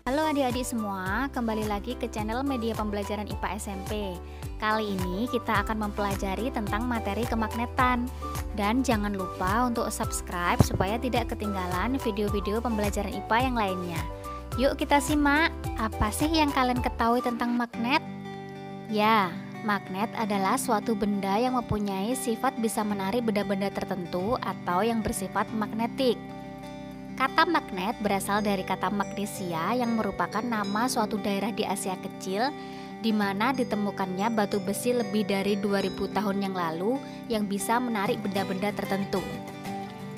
Halo adik-adik semua, kembali lagi ke channel Media Pembelajaran IPA SMP. Kali ini kita akan mempelajari tentang materi kemagnetan. Dan jangan lupa untuk subscribe supaya tidak ketinggalan video-video pembelajaran IPA yang lainnya. Yuk kita simak, apa sih yang kalian ketahui tentang magnet? Ya, magnet adalah suatu benda yang mempunyai sifat bisa menarik benda-benda tertentu atau yang bersifat magnetik. Kata magnet berasal dari kata magnesia yang merupakan nama suatu daerah di Asia Kecil di mana ditemukannya batu besi lebih dari 2000 tahun yang lalu yang bisa menarik benda-benda tertentu.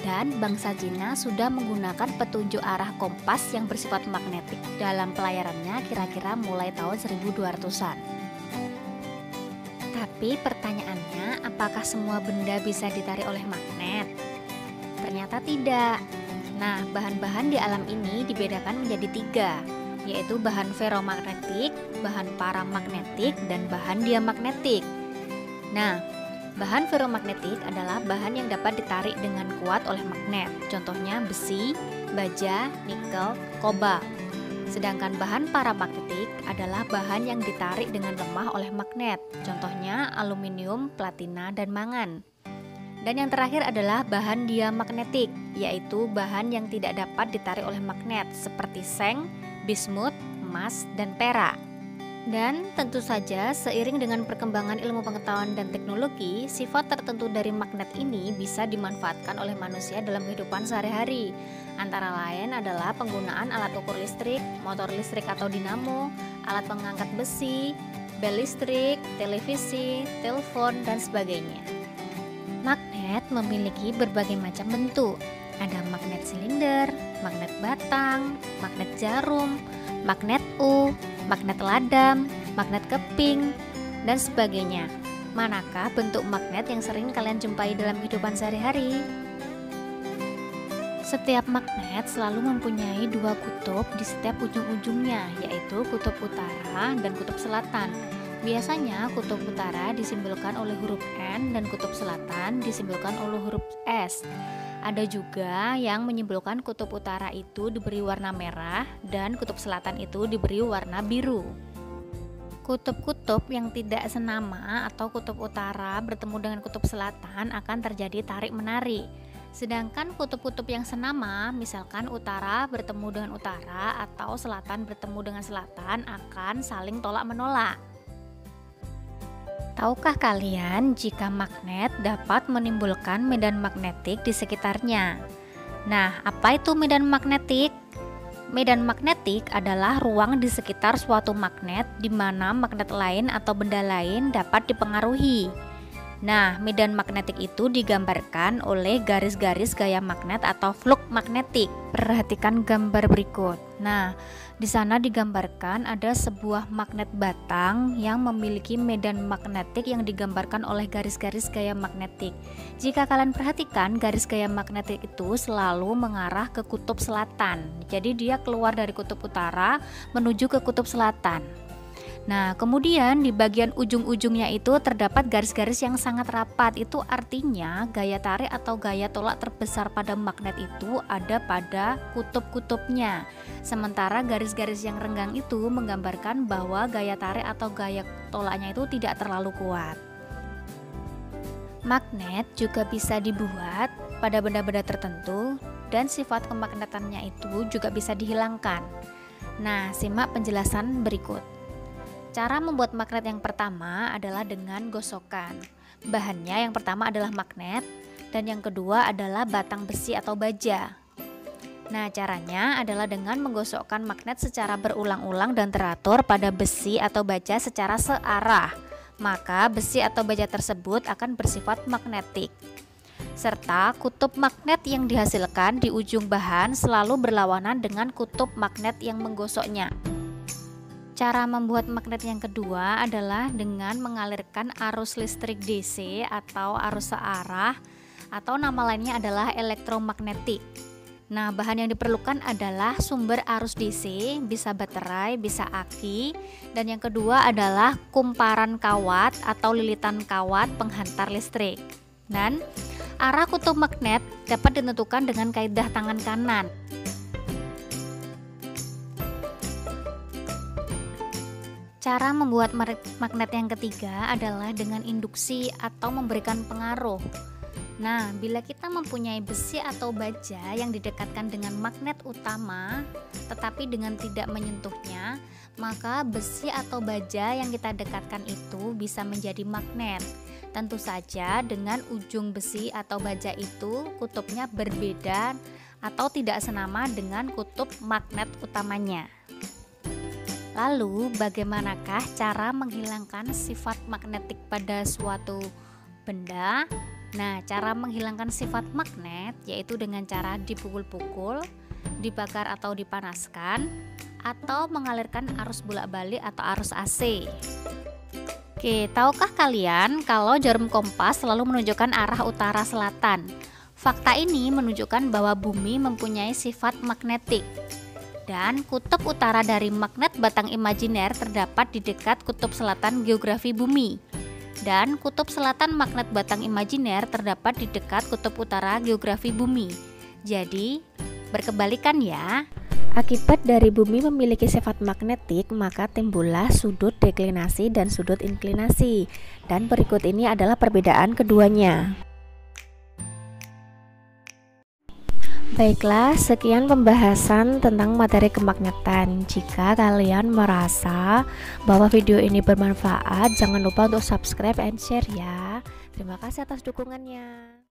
Dan bangsa Cina sudah menggunakan petunjuk arah kompas yang bersifat magnetik dalam pelayarannya kira-kira mulai tahun 1200-an. Tapi pertanyaannya, apakah semua benda bisa ditarik oleh magnet? Ternyata tidak. Nah, bahan-bahan di alam ini dibedakan menjadi 3, yaitu bahan ferromagnetik, bahan paramagnetik, dan bahan diamagnetik. Nah, bahan ferromagnetik adalah bahan yang dapat ditarik dengan kuat oleh magnet, contohnya besi, baja, nikel, kobalt. Sedangkan bahan paramagnetik adalah bahan yang ditarik dengan lemah oleh magnet, contohnya aluminium, platina, dan mangan. Dan yang terakhir adalah bahan diamagnetik, yaitu bahan yang tidak dapat ditarik oleh magnet seperti seng, bismut, emas, dan perak. Dan tentu saja seiring dengan perkembangan ilmu pengetahuan dan teknologi, sifat tertentu dari magnet ini bisa dimanfaatkan oleh manusia dalam kehidupan sehari-hari. Antara lain adalah penggunaan alat ukur listrik, motor listrik atau dinamo, alat pengangkat besi, bel listrik, televisi, telepon, dan sebagainya. Magnet memiliki berbagai macam bentuk. Ada magnet silinder, magnet batang, magnet jarum, magnet U, magnet ladam, magnet keping, dan sebagainya. Manakah bentuk magnet yang sering kalian jumpai dalam kehidupan sehari-hari? Setiap magnet selalu mempunyai 2 kutub di setiap ujung-ujungnya, yaitu kutub utara dan kutub selatan. Biasanya kutub utara disimbolkan oleh huruf N dan kutub selatan disimbolkan oleh huruf S. Ada juga yang menyimbolkan kutub utara itu diberi warna merah dan kutub selatan itu diberi warna biru. Kutub-kutub yang tidak senama atau kutub utara bertemu dengan kutub selatan akan terjadi tarik-menarik. Sedangkan kutub-kutub yang senama, misalkan utara bertemu dengan utara atau selatan bertemu dengan selatan, akan saling tolak-menolak. Tahukah kalian jika magnet dapat menimbulkan medan magnetik di sekitarnya? Nah, apa itu medan magnetik? Medan magnetik adalah ruang di sekitar suatu magnet di mana magnet lain atau benda lain dapat dipengaruhi. Nah, medan magnetik itu digambarkan oleh garis-garis gaya magnet atau flux magnetik. Perhatikan gambar berikut. Nah, di sana digambarkan ada sebuah magnet batang yang memiliki medan magnetik yang digambarkan oleh garis-garis gaya magnetik. Jika kalian perhatikan, garis gaya magnetik itu selalu mengarah ke kutub selatan. Jadi dia keluar dari kutub utara menuju ke kutub selatan. Nah, kemudian di bagian ujung-ujungnya itu terdapat garis-garis yang sangat rapat. Itu artinya gaya tarik atau gaya tolak terbesar pada magnet itu ada pada kutub-kutubnya. Sementara garis-garis yang renggang itu menggambarkan bahwa gaya tarik atau gaya tolaknya itu tidak terlalu kuat. Magnet juga bisa dibuat pada benda-benda tertentu dan sifat kemagnetannya itu juga bisa dihilangkan. Nah, simak penjelasan berikut. Cara membuat magnet yang pertama adalah dengan gosokan. Bahannya yang pertama adalah magnet dan yang kedua adalah batang besi atau baja. Nah, caranya adalah dengan menggosokkan magnet secara berulang-ulang dan teratur pada besi atau baja secara searah. Maka besi atau baja tersebut akan bersifat magnetik. Serta kutub magnet yang dihasilkan di ujung bahan selalu berlawanan dengan kutub magnet yang menggosoknya. Cara membuat magnet yang kedua adalah dengan mengalirkan arus listrik DC atau arus searah atau nama lainnya adalah elektromagnetik. Nah, bahan yang diperlukan adalah sumber arus DC, bisa baterai, bisa aki, dan yang kedua adalah kumparan kawat atau lilitan kawat penghantar listrik. Dan arah kutub magnet dapat ditentukan dengan kaidah tangan kanan. Cara membuat magnet yang ketiga adalah dengan induksi atau memberikan pengaruh. Nah, bila kita mempunyai besi atau baja yang didekatkan dengan magnet utama, tetapi dengan tidak menyentuhnya, maka besi atau baja yang kita dekatkan itu bisa menjadi magnet. Tentu saja dengan ujung besi atau baja itu kutubnya berbeda atau tidak senama dengan kutub magnet utamanya. Lalu, bagaimanakah cara menghilangkan sifat magnetik pada suatu benda? Nah, cara menghilangkan sifat magnet yaitu dengan cara dipukul-pukul, dibakar atau dipanaskan, atau mengalirkan arus bolak-balik atau arus AC. Oke, tahukah kalian kalau jarum kompas selalu menunjukkan arah utara selatan? Fakta ini menunjukkan bahwa bumi mempunyai sifat magnetik. Dan kutub utara dari magnet batang imajiner terdapat di dekat kutub selatan geografi bumi. Dan kutub selatan magnet batang imajiner terdapat di dekat kutub utara geografi bumi. Jadi, berkebalikan ya. Akibat dari bumi memiliki sifat magnetik, maka timbullah sudut deklinasi dan sudut inklinasi. Dan berikut ini adalah perbedaan keduanya. Baiklah, sekian pembahasan tentang materi kemagnetan. Jika kalian merasa bahwa video ini bermanfaat, jangan lupa untuk subscribe and share ya. Terima kasih atas dukungannya.